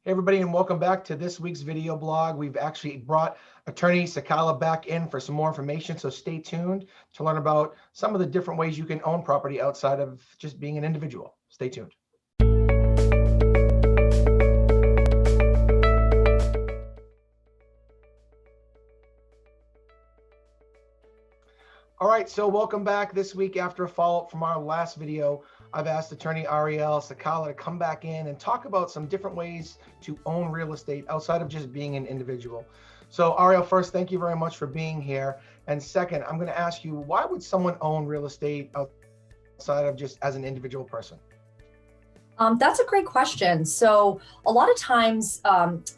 Hey everybody, and welcome back to this week's video blog. We've actually brought attorney Cecala back in for some more information, so stay tuned to learn about some of the different ways you can own property outside of just being an individual. Stay tuned. All right, so welcome back this week. After a follow-up from our last video, I've asked attorney Arielle Cecala to come back in and talk about some different ways to own real estate outside of just being an individual. So Arielle, first, thank you very much for being here. And second, I'm going to ask you, why would someone own real estate outside of just as an individual person? That's a great question. So a lot of times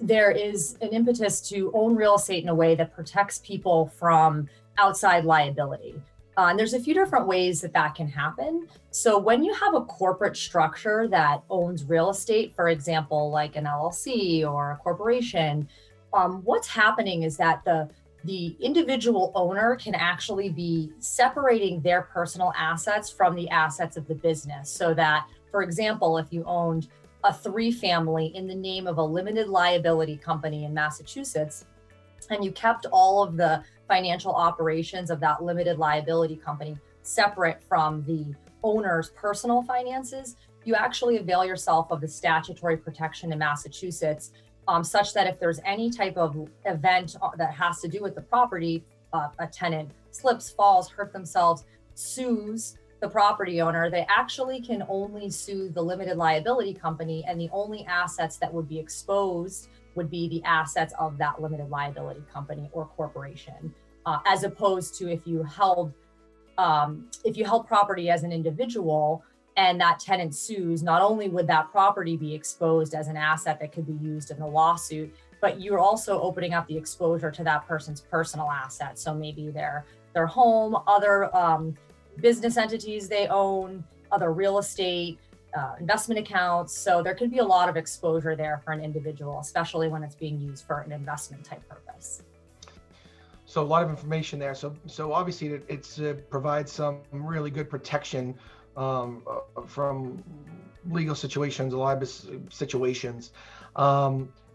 there is an impetus to own real estate in a way that protects people from outside liability. And there's a few different ways that that can happen. So when you have a corporate structure that owns real estate, for example, like an LLC or a corporation, what's happening is that the individual owner can actually be separating their personal assets from the assets of the business. So that, for example, if you owned a 3-family in the name of a limited liability company in Massachusetts, and you kept all of the financial operations of that limited liability company separate from the owner's personal finances, you actually avail yourself of the statutory protection in Massachusetts, such that if there's any type of event that has to do with the property, a tenant slips, falls, hurt themselves, sues the property owner, they actually can only sue the limited liability company, and the only assets that would be exposed would be the assets of that limited liability company or corporation, as opposed to if you held property as an individual and that tenant sues, not only would that property be exposed as an asset that could be used in the lawsuit, but you're also opening up the exposure to that person's personal assets. So maybe their home, other business entities they own, other real estate, investment accounts. So there could be a lot of exposure there for an individual, especially when it's being used for an investment type purpose. So a lot of information there. So obviously it provides some really good protection from legal situations, libelous situations.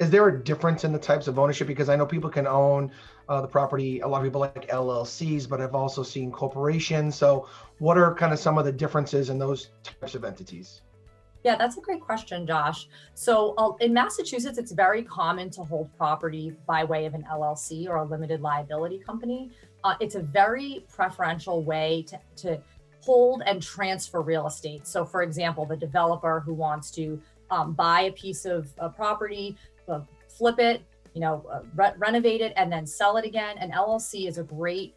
Is there a difference in the types of ownership? Because I know people can own the property, a lot of people like LLCs, but I've also seen corporations. So what are kind of some of the differences in those types of entities? Yeah, that's a great question, Josh. So in Massachusetts, it's very common to hold property by way of an LLC or a limited liability company. It's a very preferential way to hold and transfer real estate. So for example, the developer who wants to buy a piece of property, flip it, renovate it, and then sell it again. An LLC is a great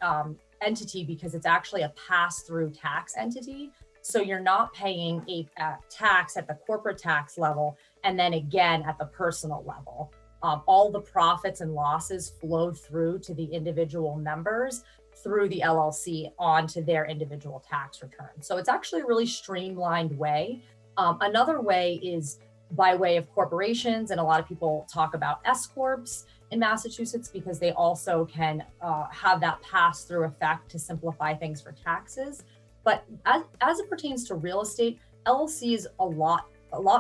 entity because it's actually a pass-through tax entity. So you're not paying a tax at the corporate tax level and then again at the personal level. All the profits and losses flow through to the individual members through the LLC onto their individual tax return. So it's actually a really streamlined way. Another way is by way of corporations, and a lot of people talk about S-corps in Massachusetts because they also can have that pass-through effect to simplify things for taxes. But as it pertains to real estate, LLC is a lot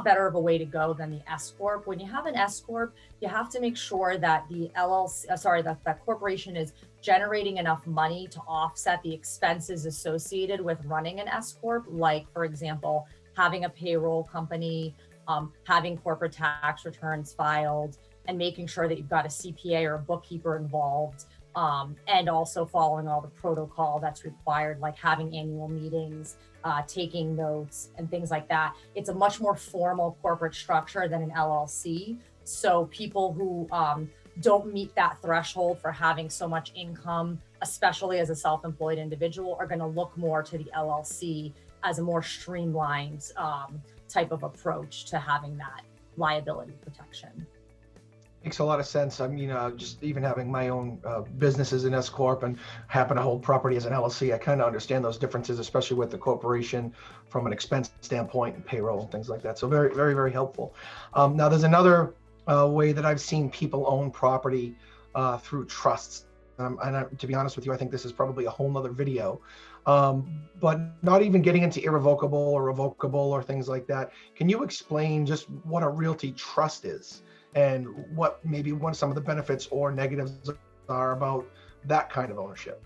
better of a way to go than the S-corp. When you have an S-corp, you have to make sure that the that corporation is generating enough money to offset the expenses associated with running an S-corp, like, for example, having a payroll company, having corporate tax returns filed, and making sure that you've got a CPA or a bookkeeper involved, and also following all the protocol that's required, like having annual meetings, taking notes, and things like that. It's a much more formal corporate structure than an LLC. So people who don't meet that threshold for having so much income, especially as a self-employed individual, are going to look more to the LLC as a more streamlined type of approach to having that liability protection. Makes a lot of sense. I mean, just even having my own business as an S corp and happen to hold property as an LLC, I kind of understand those differences, especially with the corporation from an expense standpoint and payroll and things like that. So very, very, very helpful. Now, there's another way that I've seen people own property through trusts. To be honest with you, I think this is probably a whole nother video. But not even getting into irrevocable or revocable or things like that. Can you explain just what a realty trust is and what maybe some of the benefits or negatives are about that kind of ownership?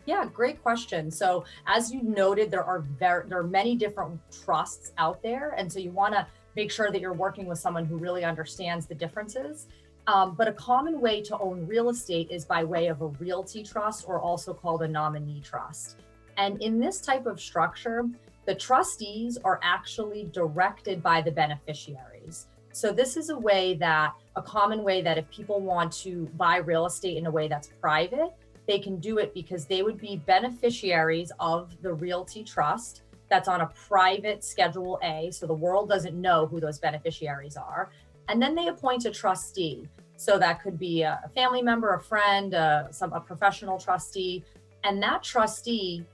Yeah, great question. So as you noted, there are many different trusts out there, and so you want to make sure that you're working with someone who really understands the differences. But a common way to own real estate is by way of a realty trust, or also called a nominee trust. And in this type of structure, the trustees are actually directed by the beneficiaries. So this is a common way that if people want to buy real estate in a way that's private, they can do it because they would be beneficiaries of the realty trust that's on a private Schedule A. So the world doesn't know who those beneficiaries are. And then they appoint a trustee. So that could be a family member, a friend, a professional trustee. And that trustee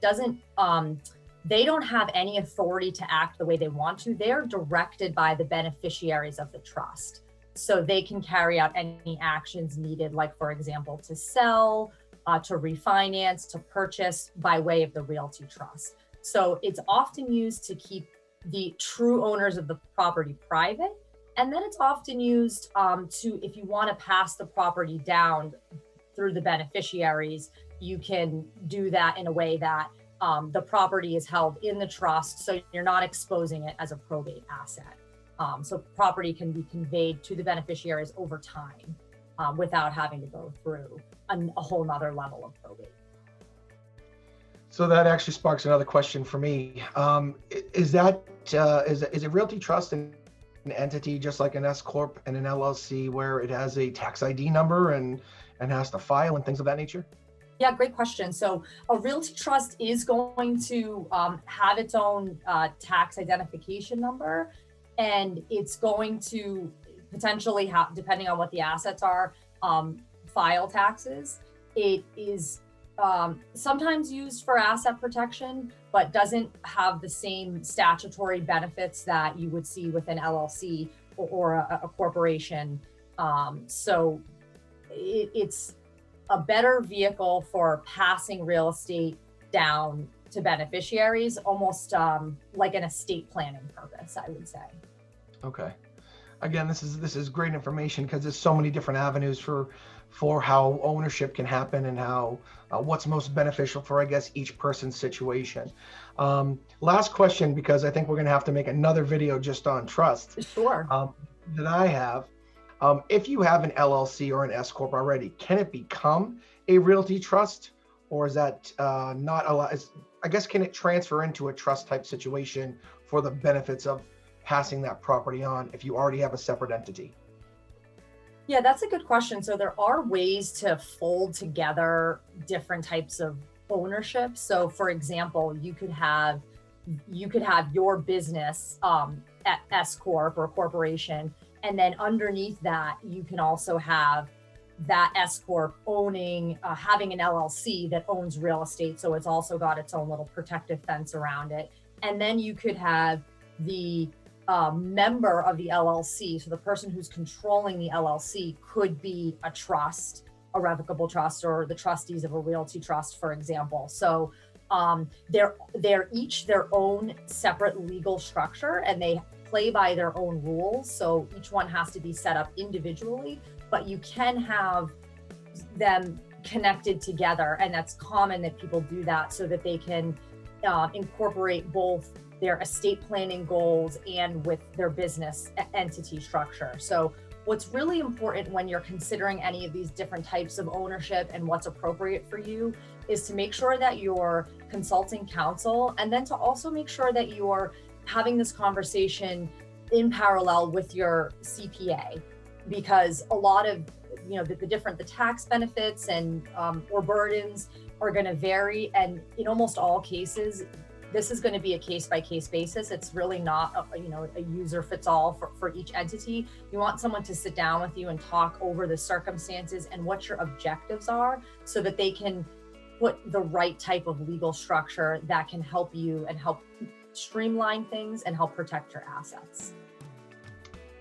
they don't have any authority to act the way they want to. They're directed by the beneficiaries of the trust. So they can carry out any actions needed, like, for example, to sell, to refinance, to purchase by way of the realty trust. So it's often used to keep the true owners of the property private. And then it's often used if you want to pass the property down through the beneficiaries, you can do that in a way that the property is held in the trust, so you're not exposing it as a probate asset. So property can be conveyed to the beneficiaries over time without having to go through a whole nother level of probate. So that actually sparks another question for me. Is a realty trust an entity just like an S corp and an LLC, where it has a tax ID number and has to file and things of that nature? Yeah, great question. So a realty trust is going to have its own tax identification number, and it's going to potentially have, depending on what the assets are, file taxes. It is sometimes used for asset protection, but doesn't have the same statutory benefits that you would see with an LLC or a corporation. So it's a better vehicle for passing real estate down to beneficiaries, almost like an estate planning purpose, I would say. Okay. Again, this is great information, because there's so many different avenues for how ownership can happen, and how what's most beneficial for, I guess, each person's situation. Last question, because I think we're going to have to make another video just on trust. Sure. That I have. If you have an LLC or an S corp already, can it become a realty trust, or is that not allowed? I guess, can it transfer into a trust type situation for the benefits of passing that property on if you already have a separate entity? Yeah, that's a good question. So there are ways to fold together different types of ownership. So for example, you could have your business at S corp or a corporation, and then underneath that, you can also have that S corp having an LLC that owns real estate. So it's also got its own little protective fence around it. And then you could have the member of the LLC. So the person who's controlling the LLC could be a trust, a revocable trust, or the trustees of a realty trust, for example. So they're each their own separate legal structure, and they play by their own rules. So each one has to be set up individually, but you can have them connected together. And that's common that people do that so that they can incorporate both their estate planning goals and with their business entity structure. So what's really important when you're considering any of these different types of ownership and what's appropriate for you is to make sure that you're consulting counsel, and then to also make sure that you're having this conversation in parallel with your CPA, because a lot of the tax benefits and or burdens are going to vary, and in almost all cases this is going to be a case-by-case basis. It's really not a user fits all for each entity. You want someone to sit down with you and talk over the circumstances and what your objectives are, so that they can put the right type of legal structure that can help you and help streamline things and help protect your assets.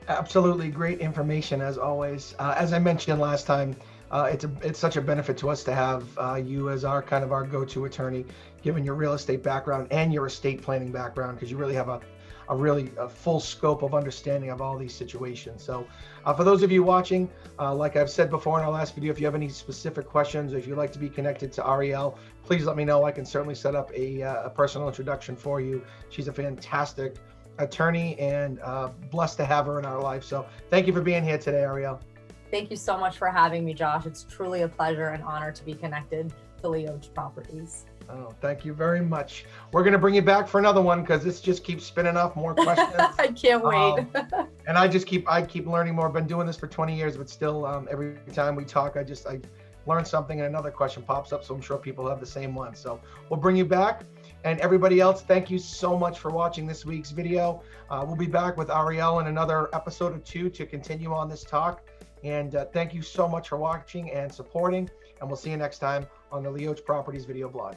Absolutely great information as always. As I mentioned last time, it's such a benefit to us to have you as our go-to attorney, given your real estate background and your estate planning background, because you really have really full scope of understanding of all these situations. So for those of you watching, like I've said before in our last video, if you have any specific questions, or if you'd like to be connected to Arielle, please let me know. I can certainly set up a personal introduction for you. She's a fantastic attorney, and blessed to have her in our life. So thank you for being here today, Arielle. Thank you so much for having me, Josh. It's truly a pleasure and honor to be connected to Lioce Properties. Oh, thank you very much. We're going to bring you back for another one because this just keeps spinning off more questions. I can't wait. And I keep learning more. I've been doing this for 20 years, but still every time we talk, I learn something and another question pops up. So I'm sure people have the same one. So we'll bring you back. And everybody else, thank you so much for watching this week's video. We'll be back with Arielle in another episode or two to continue on this talk. And thank you so much for watching and supporting. And we'll see you next time on the Lioce Properties video blog.